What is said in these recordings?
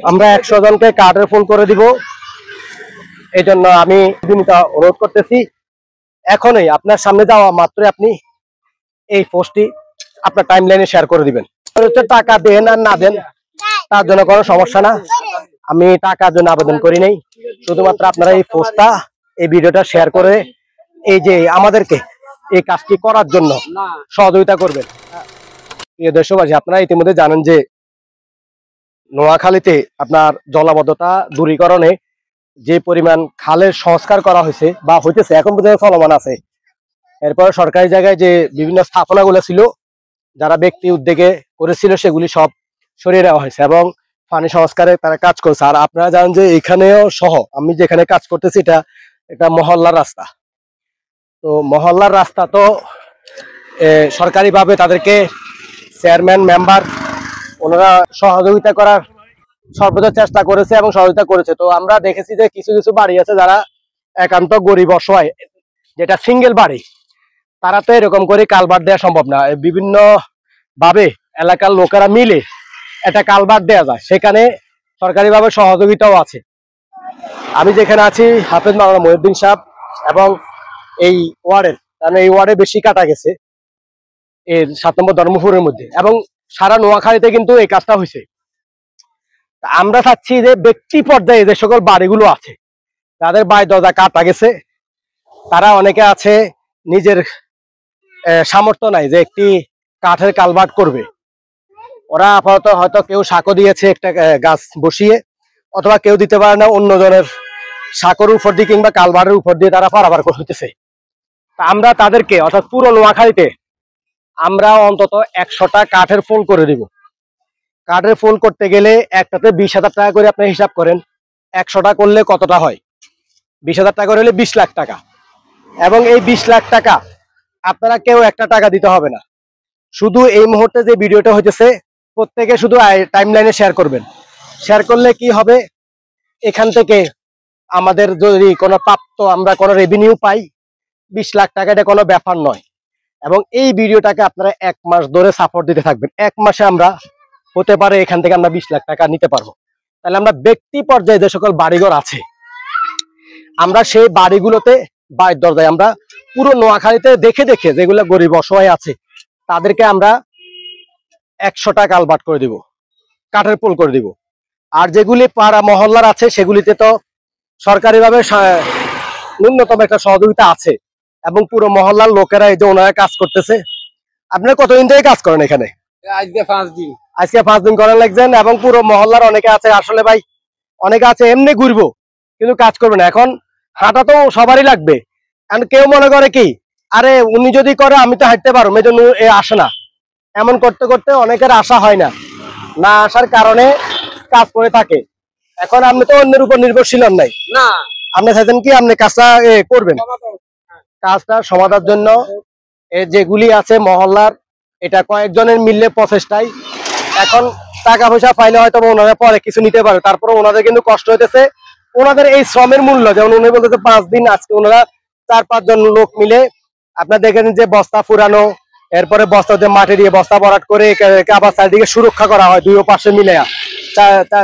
আমরা 100 জনকে কার্ডের ফুল করে দিব। এই জন্য আমি বিনীত অনুরোধ করতেছি, এখনই আপনার সামনে যাওয়া মাত্রই আপনি এই পোস্টটি আপনার টাইম লাইনে শেয়ার করে দিবেন। টাকা দেন আর না দেন তার জন্য কোনো সমস্যা না, আমি টাকার জন্য আবেদন করি নাই। শুধুমাত্র আপনারা এই পোস্টটা, এই ভিডিওটা শেয়ার করে এই যে আমাদেরকে এই কাজটি করার জন্য সহযোগিতা করবেন। প্রিয় দেশবাসী, আপনারা ইতিমধ্যে জানেন যে নোয়াখালীতে আপনার জলাবদ্ধতা দূরীকরণে যে পরিমাণ খালের সংস্কার করা হয়েছে বা হইতেছে, এখন পর্যন্ত চলমান আছে। এরপর সরকারি জায়গায় যে বিভিন্ন স্থাপনাগুলো ছিল, যারা ব্যক্তি উদ্যোগে করেছিল, সেগুলি সব সরিয়ে নেওয়া হয়েছে এবং পানি সংস্কারে তারা কাজ করছে। আর আপনারা জানেন যে এখানেও সহ আমি যেখানে কাজ করতেছি, এটা মহল্লার রাস্তা। তো মহল্লার রাস্তা তো সরকারিভাবে তাদেরকে চেয়ারম্যান মেম্বার ওনারা সহযোগিতা করার সর্বোচ্চ চেষ্টা করেছে এবং সহযোগিতা করেছে। তো আমরা দেখেছি যে কিছু কিছু বাড়ি আছে যারা একান্ত গরিব অসহায়, যেটা সিঙ্গেল বাড়ি, তারা তো এরকম করে কালভার্ট দেওয়া সম্ভব না। বিভিন্ন ভাবে এলাকার লোকেরা মিলে একটা কালভার্ট দেওয়া যায়, সেখানে সরকারিভাবে সহযোগিতাও আছে। আমি যেখানে আছি, হাফেজ মাওলানা মহিউদ্দিন সাহেব এবং এই ওয়ার্ডের, কারণ এই ওয়ার্ডে বেশি কাটা গেছে এর 7 নম্বর ধর্মপুরের মধ্যে, এবং সারা নোয়াখালীতে কিন্তু এই কাজটা হয়েছে। আমরা চাচ্ছি যে ব্যক্তি পর্যায়ে যে সকল বাড়িগুলো আছে, যাদের বাড়ি দরজা কাটা গেছে, তারা অনেকে আছে নিজের সামর্থ্য নাই যে একটি কাঠের কালভার্ট করবে। ওরা আপাতত হয়তো কেউ সাঁকো দিয়েছে একটা গাছ বসিয়ে, অথবা কেউ দিতে পারে না, অন্যজনের সাঁকোর উপর দিয়ে কিংবা কালভার্টের উপর দিয়ে তারা পারাপার করতেছে। তা আমরা তাদেরকে, অর্থাৎ পুরো নোয়াখালীতে আমরা অন্তত 100টা কাঠের ফুল করে দিব। কাঠের ফুল করতে গেলে একটাতে 20,000 টাকা করে আপনি হিসাব করেন, 100টা করলে কতটা হয়? 20,000 টাকা করে হলে 20 লাখ টাকা। এবং এই 20 লাখ টাকা আপনারা কেউ একটা টাকা দিতে হবে না। শুধু এই মুহূর্তে যে ভিডিওটা হইতেছে, প্রত্যেকে শুধু টাইম লাইনে শেয়ার করবেন। শেয়ার করলে কি হবে, এখান থেকে আমাদের যদি কোনো প্রাপ্ত, আমরা কোনো রেভিনিউ পাই, 20 লাখ টাকা এটা কোনো ব্যাপার নয়। এবং এই ভিডিওটাকে আপনারা 1 মাস ধরে সাপোর্ট দিতে থাকবেন। 1 মাসে আমরা হতে পারে এখান থেকে আমরা 20 লাখ টাকা নিতে পারবো। তাহলে আমরা ব্যক্তি পর্যায়ে যে সকল বাড়িঘর আছে, আমরা সেই বাড়িগুলোতে বাড়ির দরজায় আমরা পুরো নোয়াখালীতে দেখে দেখে যেগুলো গরিব অসহায় আছে, তাদেরকে আমরা 100টা কালভার্ট করে দিব, কাঠের পুল করে দিব। আর যেগুলি পাড়া মহল্লার আছে, সেগুলিতে তো সরকারিভাবে ন্যূনতম একটা সহযোগিতা আছে এবং পুরো মহল্লার লোকেরা এই যে ওনারা কাজ করতেছে। আপনারা কতদিন থেকে কাজ করেন এখানে? আজকে 5 দিন। আজকে 5 দিন করেন লাগছেন। এবং পুরো মহল্লার অনেকে আছে, আসলে ভাই অনেকে আছে এমনি ঘুরবো কিন্তু কাজ করবে না। এখন হাঁটা তো সবারই লাগবে, কারণ কেউ মনে করে কি, আরে উনি যদি করে আমি তো হাঁটতে পারবো, এই জন্য এ আসে না। এমন করতে করতে অনেকের আশা হয় না, না আসার কারণে কাজ করে থাকে। এখন আপনি তো অন্যের উপর নির্ভরশীল নাই না, আপনি চাইছেন কি আপনি কাজটা করবেন। কাজটা সমাধার জন্য যেগুলি আছে মহল্লার, এটা কয়েকজনের মিললে প্রচেষ্টায়। এখন টাকা পয়সা পাইলে হয়তো ওনারা পরে কিছু নিতে পারে, তারপরে ওনাদের কিন্তু কষ্ট হইতেছে। ওনাদের এই শ্রমের মূল্য, যেমন উনি বলতেছে 5 দিন, আজকে ওনারা 4-5 জন লোক মিলে আপনার দেখেন যে বস্তা ফুরানো, এরপরে বস্তাতে মাটি দিয়ে বস্তা ভরাট করে আবার চারিদিকে সুরক্ষা করা হয়, 2 পাশে মিলে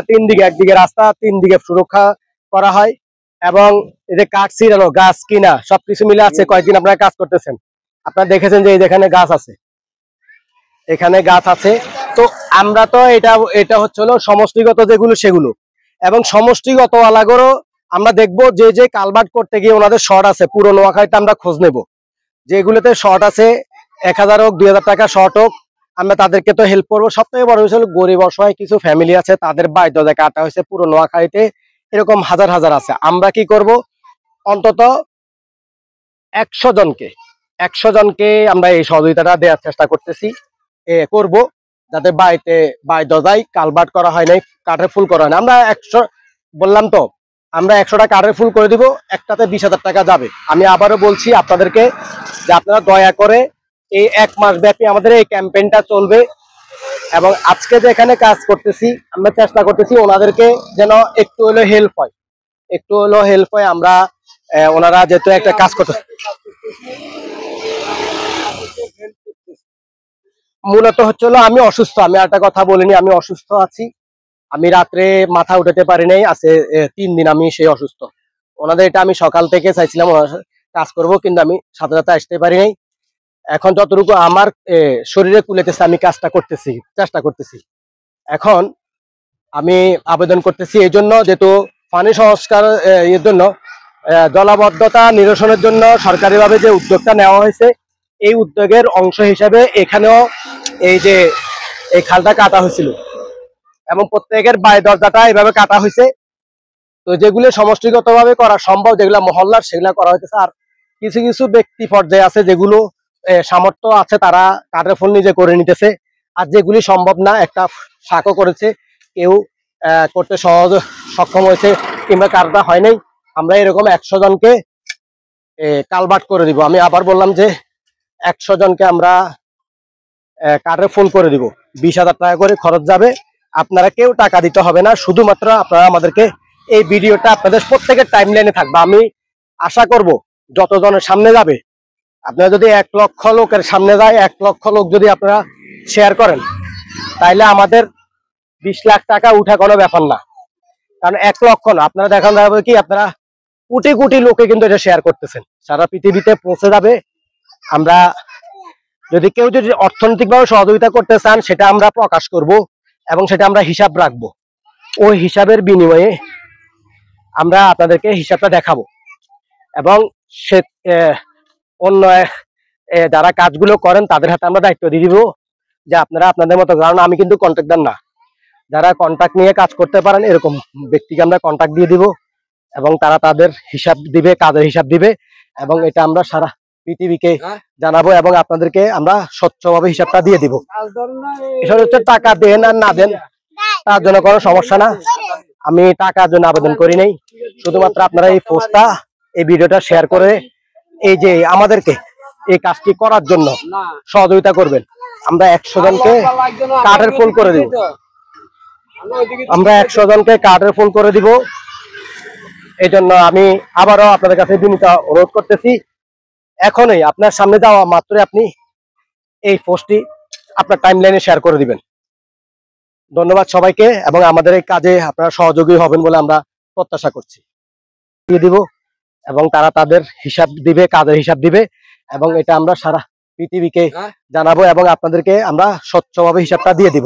3 দিকে, একদিকে রাস্তা, 3 দিকে সুরক্ষা করা হয়। এবং এই যে কাঠ ছিড়ানো, গাছ কিনা, সবকিছু মিলে আছে। কয়েকদিন আপনারা কাজ করতেছেন, আপনারা দেখেছেন যে এখানে গাছ আছে, এখানে গাছ আছে। তো আমরা তো এটা হচ্ছে হলো সমষ্টিগত যেগুলো সেগুলো, এবং সমষ্টিগত আলাগরও আমরা দেখবো যে যে কালভার্ট করতে গিয়ে ওনাদের শর্ট আছে, পুরো নোয়াখালীতে আমরা খোঁজ নেব যেগুলোতে শর্ট আছে। 1000 হোক 2000 টাকা শর্ট হোক, আমরা তাদেরকে তো হেল্প করবো। সব থেকে বড় বিষয় হলো গরিব অসহায় কিছু ফ্যামিলি আছে, তাদের বাড়ি দরজা কাটা হয়েছে পুরো নোয়াখালীতে, এরকম হাজার হাজার আছে। আমরা কি করব, অন্তত 100 জনকে আমরা এই সহযোগিতাটা দেওয়ার চেষ্টা করতেছি, করব, যাতে বাড়ি দরজায় কালভার্ট করা হয় নাই, কাঠের ফুল করা হয় না। আমরা 100 বললাম তো, আমরা 100টা কাঠের ফুল করে দিব, একটাতে 20,000 টাকা যাবে। আমি আবারও বলছি আপনাদেরকে যে আপনারা দয়া করে এই 1 মাস ব্যাপী আমাদের এই ক্যাম্পেইনটা চলবে। এবং আজকে যে এখানে কাজ করতেছি, আমরা চেষ্টা করতেছি ওনাদেরকে যেন একটু হলো হেল্প হয়, একটু হলো হেল্প হয়। আমরা ওনারা যেহেতু একটা কাজ করতে, মূলত হচ্ছে হলো আমি অসুস্থ, আমি একটা কথা বলিনি, আমি অসুস্থ আছি। আমি রাত্রে মাথা উঠাতে পারি নাই, আছে 3 দিন আমি সেই অসুস্থ। ওনাদের এটা আমি সকাল থেকে চাইছিলাম কাজ করব, কিন্তু আমি সাথে সাথে আসতে পারি নাই। এখন যতটুকু আমার শরীরে কুলেতেছে আমি কাজটা করতেছি, চেষ্টা করতেছি। এখন আমি আবেদন করতেছি এই জন্য, যেহেতু পানি সংস্কার এর জন্য জলাবদ্ধতা নিরসনের জন্য সরকারিভাবে যে উদ্যোগটা নেওয়া হয়েছে, এই উদ্যোগের অংশ হিসাবে এখানেও এই যে এই খালটা কাটা হয়েছিল এবং প্রত্যেকের বাড়ি দরজাটা এইভাবে কাটা হয়েছে। তো যেগুলো সমষ্টিগতভাবে করা সম্ভব, যেগুলো মহল্লার, সেগুলো করা হয়েছে। আর কিছু কিছু ব্যক্তি পর্যায়ে আছে যেগুলো সামর্থ্য আছে, তারা কাঠের ফুল নিজে করে নিতেছে। আর যেগুলি সম্ভব না, একটা শাকও করেছে, কেউ করতে সক্ষম হয়েছে কিংবা কারটা হয় নাই, আমরা এরকম 100 জনকে কালভার্ট করে দিব। আমি আবার বললাম যে 100 জনকে আমরা কাঠের ফুল করে দিব। 20,000 টাকা করে খরচ যাবে। আপনারা কেউ টাকা দিতে হবে না, শুধুমাত্র আপনারা আমাদেরকে এই ভিডিওটা আপনাদের প্রত্যেকের টাইম লাইনে থাকবে। আমি আশা করব যতজনের সামনে যাবে, আপনারা যদি 1 লক্ষ লোকের সামনে যায়, 1 লক্ষ লোক যদি আপনারা শেয়ার করেন, তাইলে আমাদের 20 লাখ টাকা উঠা কোনো ব্যাপার না। কারণ 1 লক্ষ না, আপনারা দেখান যাবে কি আপনারা কোটি কোটি লোকে কিন্তু এটা শেয়ার করতেছেন, সারা পৃথিবীতে পৌঁছে যাবে। আমরা যদি কেউ যদি অর্থনৈতিকভাবে সহযোগিতা করতে চান, সেটা আমরা প্রকাশ করব এবং সেটা আমরা হিসাব রাখবো। ওই হিসাবের বিনিময়ে আমরা আপনাদেরকে হিসাবটা দেখাবো এবং সে অন্য যারা কাজগুলো করেন তাদের হাতে আমরা দায়িত্ব দিয়ে দিব যে আপনারা আপনাদের মতো, কারণ আমি কিন্তু কন্ট্রাক্টর না, যারা কন্ট্রাক্ট নিয়ে কাজ করতে পারেন এরকম ব্যক্তিকে আমরা কন্ট্রাক্ট দিয়ে দিব এবং তারা তাদের হিসাব দিবে, কাজের হিসাব দিবে এবং এটা আমরা সারা পৃথিবীকে জানাবো এবং আপনাদেরকে আমরা স্বচ্ছভাবে হিসাবটা দিয়ে দিব। এটা হচ্ছে টাকা দেন আর না দেন তার জন্য কোনো সমস্যা না। আমি টাকার জন্য আবেদন করি নাই, শুধুমাত্র আপনারা এই পোস্টটা, এই ভিডিওটা শেয়ার করে এই যে আমাদেরকে এই কাজটি করার জন্য সহযোগিতা করবেন। আমরা 100 জনকে কাঠের ফুল করে দিব, আমরা 100 জনকে কাঠের ফুল করে দিব। এই জন্য আমি আবারও আপনাদের কাছে বিনীত অনুরোধ করতেছি, এখনই আপনার সামনে যাওয়া মাত্রই আপনি এই পোস্টটি আপনার টাইমলাইনে শেয়ার করে দিবেন। ধন্যবাদ সবাইকে এবং আমাদের এই কাজে আপনারা সহযোগী হবেন বলে আমরা প্রত্যাশা করছি। দিয়ে দিব এবং তারা তাদের হিসাব দিবে, কাজের হিসাব দিবে এবং এটা আমরা সারা পৃথিবীকে জানাবো এবং আপনাদেরকে আমরা স্বচ্ছভাবে হিসাবটা দিয়ে দিব।